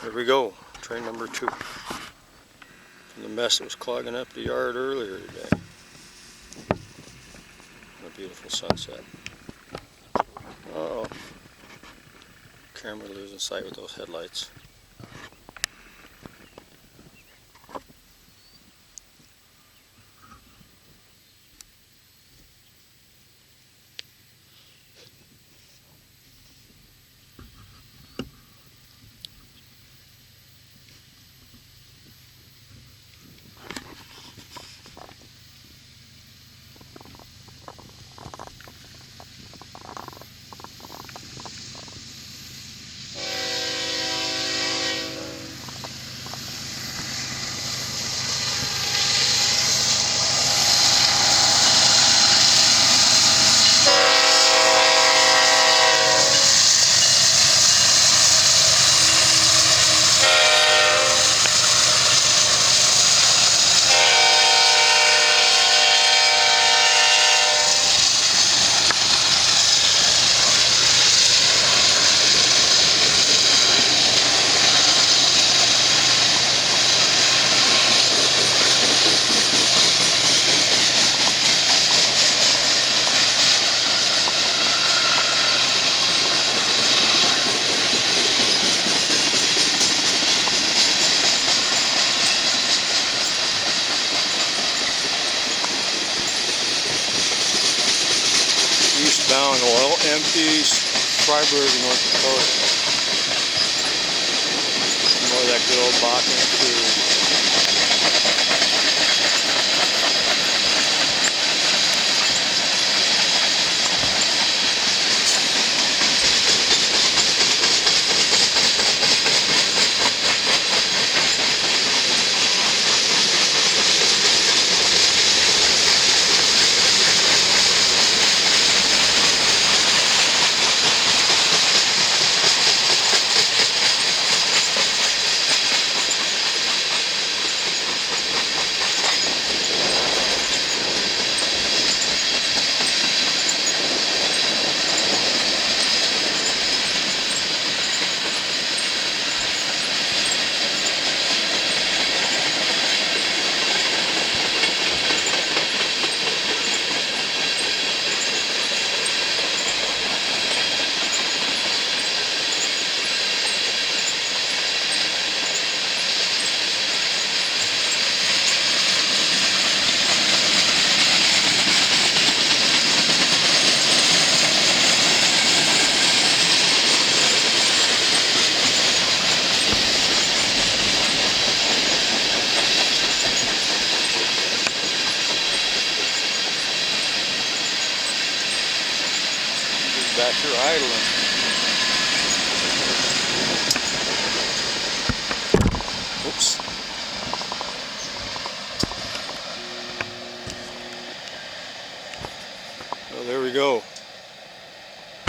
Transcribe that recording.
There we go, train number 2. From the mess that was clogging up the yard earlier today. A beautiful sunset. Uh-oh. Camera losing sight with those headlights. Eastbound oil empties, Freiburg, North Dakota. More of that good old Bakken cruise. Back here idling. Oops. Well, there we go.